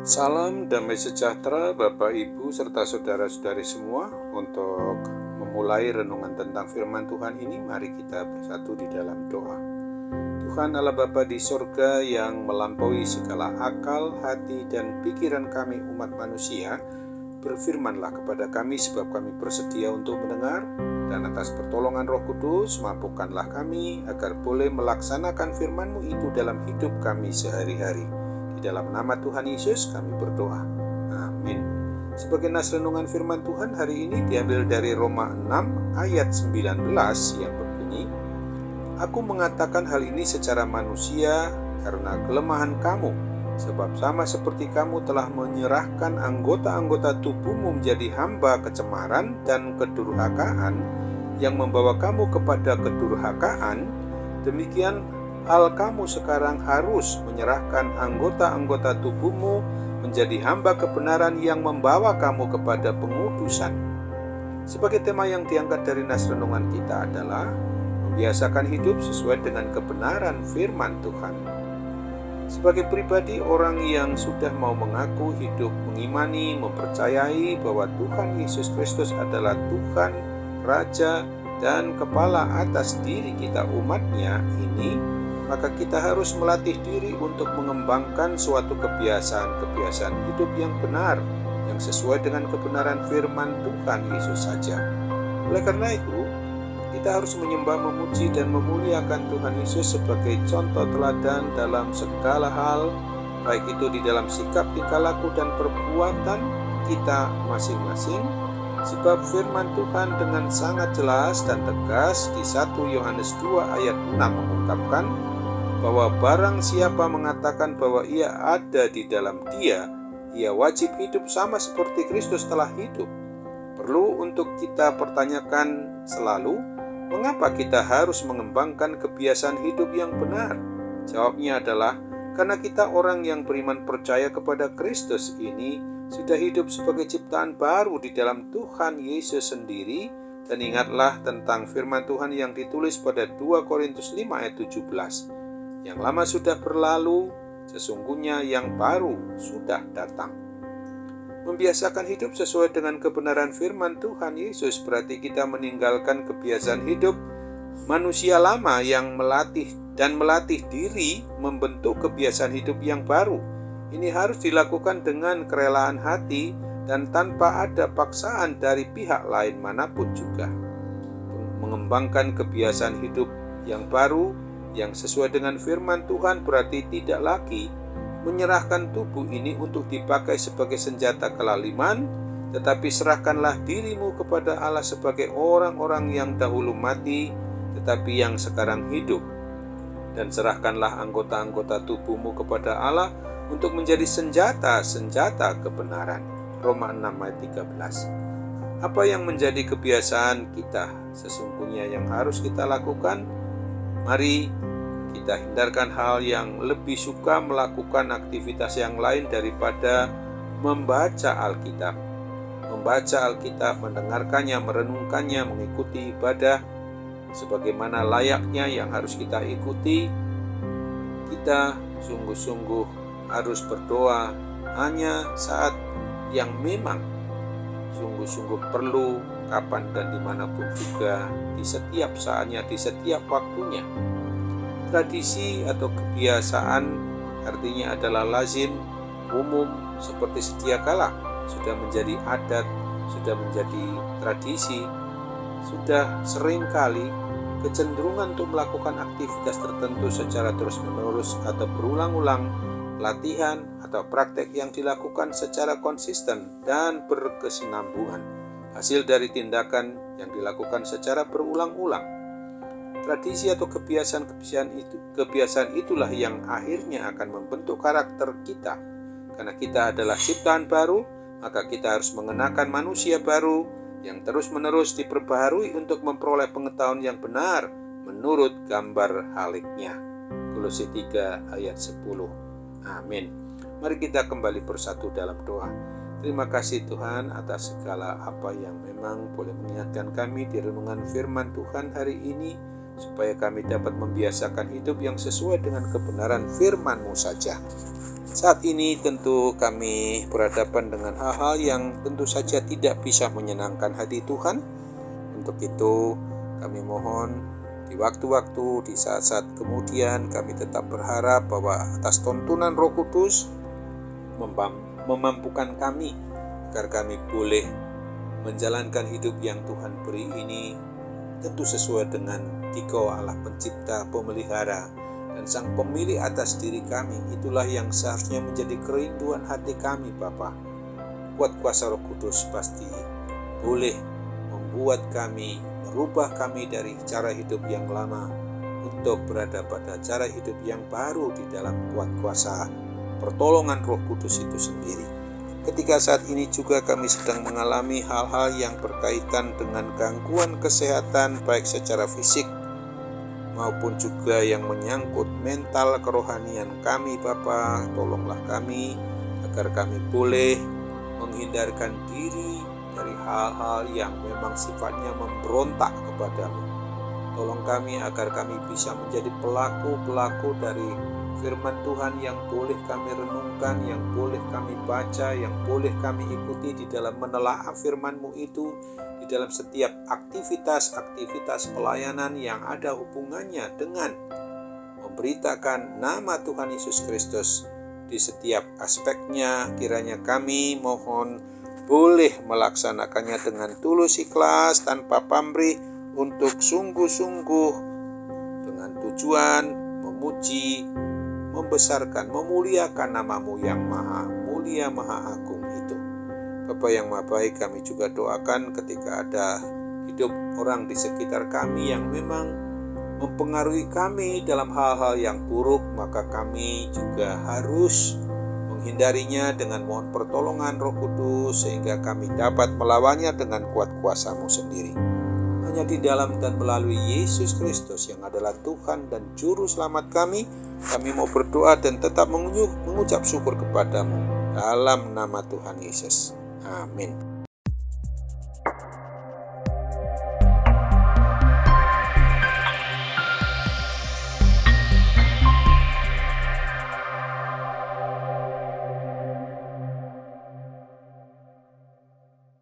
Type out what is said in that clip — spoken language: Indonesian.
Salam damai sejahtera Bapak Ibu serta saudara-saudari semua. Untuk memulai renungan tentang firman Tuhan ini, mari kita bersatu di dalam doa. Tuhan Allah Bapa di sorga yang melampaui segala akal, hati, dan pikiran kami umat manusia, berfirmanlah kepada kami sebab kami bersedia untuk mendengar, dan atas pertolongan Roh Kudus mampukanlah kami agar boleh melaksanakan firman-Mu itu dalam hidup kami sehari-hari. Dalam nama Tuhan Yesus kami berdoa. Amin. Sebagai nas renungan firman Tuhan hari ini diambil dari Roma 6 ayat 19 yang berbunyi, Aku mengatakan hal ini secara manusia karena kelemahan kamu, sebab sama seperti kamu telah menyerahkan anggota-anggota tubuhmu menjadi hamba kecemaran dan kedurhakaan yang membawa kamu kepada kedurhakaan, demikian hal kamu sekarang harus menyerahkan anggota-anggota tubuhmu menjadi hamba kebenaran yang membawa kamu kepada pengudusan. Sebagai tema yang diangkat dari nas renungan kita adalah membiasakan hidup sesuai dengan kebenaran firman Tuhan. Sebagai pribadi orang yang sudah mau mengaku hidup mengimani, mempercayai bahwa Tuhan Yesus Kristus adalah Tuhan, Raja, dan Kepala atas diri kita umatnya ini, maka kita harus melatih diri untuk mengembangkan suatu kebiasaan-kebiasaan hidup yang benar, yang sesuai dengan kebenaran firman Tuhan Yesus saja. Oleh karena itu, kita harus menyembah, memuji, dan memuliakan Tuhan Yesus sebagai contoh teladan dalam segala hal, baik itu di dalam sikap, tingkah laku, dan perbuatan kita masing-masing. Sebab firman Tuhan dengan sangat jelas dan tegas di 1 Yohanes 2 ayat 6 mengungkapkan bahwa barang siapa mengatakan bahwa ia ada di dalam Dia, ia wajib hidup sama seperti Kristus telah hidup. Perlu untuk kita pertanyakan selalu, mengapa kita harus mengembangkan kebiasaan hidup yang benar? Jawabnya adalah karena kita orang yang beriman percaya kepada Kristus ini sudah hidup sebagai ciptaan baru di dalam Tuhan Yesus sendiri. Dan ingatlah tentang firman Tuhan yang ditulis pada 2 Korintus 5 ayat 17. Yang lama sudah berlalu, sesungguhnya yang baru sudah datang. Membiasakan hidup sesuai dengan kebenaran firman Tuhan Yesus berarti kita meninggalkan kebiasaan hidup manusia lama yang melatih diri membentuk kebiasaan hidup yang baru. Ini harus dilakukan dengan kerelaan hati dan tanpa ada paksaan dari pihak lain manapun juga. Mengembangkan kebiasaan hidup yang baru yang sesuai dengan firman Tuhan berarti tidak lagi menyerahkan tubuh ini untuk dipakai sebagai senjata kelaliman, tetapi serahkanlah dirimu kepada Allah sebagai orang-orang yang dahulu mati, tetapi yang sekarang hidup. Dan serahkanlah anggota-anggota tubuhmu kepada Allah untuk menjadi senjata-senjata kebenaran. Roma 6 ayat 13. Apa yang menjadi kebiasaan kita sesungguhnya yang harus kita lakukan? Mari kita hindarkan hal yang lebih suka melakukan aktivitas yang lain daripada membaca Alkitab. Membaca Alkitab, mendengarkannya, merenungkannya, mengikuti ibadah sebagaimana layaknya yang harus kita ikuti. Kita sungguh-sungguh harus berdoa hanya saat yang memang sungguh-sungguh perlu, kapan dan dimanapun juga, di setiap saatnya, di setiap waktunya. Tradisi atau kebiasaan artinya adalah lazim, umum, seperti sedia kala, sudah menjadi adat, sudah menjadi tradisi, sudah sering kali kecenderungan untuk melakukan aktivitas tertentu secara terus-menerus atau berulang-ulang, latihan atau praktek yang dilakukan secara konsisten dan berkesinambungan, hasil dari tindakan yang dilakukan secara berulang-ulang. Tradisi atau kebiasaan itulah yang akhirnya akan membentuk karakter kita. Karena kita adalah ciptaan baru, maka kita harus mengenakan manusia baru yang terus-menerus diperbaharui untuk memperoleh pengetahuan yang benar menurut gambar haliknya. Kolose 3 ayat 10. Amin. Mari kita kembali bersatu dalam doa. Terima kasih Tuhan atas segala apa yang memang boleh mengingatkan kami di renungan firman Tuhan hari ini, supaya kami dapat membiasakan hidup yang sesuai dengan kebenaran firman-Mu saja. Saat ini tentu kami berhadapan dengan hal-hal yang tentu saja tidak bisa menyenangkan hati Tuhan. Untuk itu kami mohon di waktu-waktu, di saat-saat kemudian kami tetap berharap bahwa atas tuntunan Roh Kudus memampukan kami agar kami boleh menjalankan hidup yang Tuhan beri ini tentu sesuai dengan Dikau Allah pencipta, pemelihara, dan sang pemilik atas diri kami. Itulah yang seharusnya menjadi kerinduan hati kami, Bapa. Kuat kuasa Roh Kudus pasti boleh membuat kami, merubah kami dari cara hidup yang lama untuk berada pada cara hidup yang baru di dalam kuat kuasa pertolongan Roh Kudus itu sendiri. Ketika saat ini juga kami sedang mengalami hal-hal yang berkaitan dengan gangguan kesehatan baik secara fisik maupun juga yang menyangkut mental kerohanian kami, Bapa, tolonglah kami agar kami boleh menghindarkan diri dari hal-hal yang memang sifatnya memberontak kepadamu. Tolong kami agar kami bisa menjadi pelaku-pelaku dari firman Tuhan yang boleh kami renungkan, yang boleh kami baca, yang boleh kami ikuti di dalam menelaah firman-Mu itu, di dalam setiap aktivitas pelayanan yang ada hubungannya dengan memberitakan nama Tuhan Yesus Kristus di setiap aspeknya. Kiranya kami mohon boleh melaksanakannya dengan tulus ikhlas tanpa pamrih untuk sungguh-sungguh dengan tujuan memuji, membesarkan, memuliakan nama-Mu yang maha mulia, maha agung itu. Bapa yang maha baik, kami juga doakan ketika ada hidup orang di sekitar kami yang memang mempengaruhi kami dalam hal-hal yang buruk, maka kami juga harus menghindarinya dengan mohon pertolongan Roh Kudus sehingga kami dapat melawannya dengan kuat kuasa-Mu sendiri. Hanya di dalam dan melalui Yesus Kristus yang adalah Tuhan dan Juru Selamat kami mau berdoa dan tetap mengucap syukur kepadamu dalam nama Tuhan Yesus. Amin.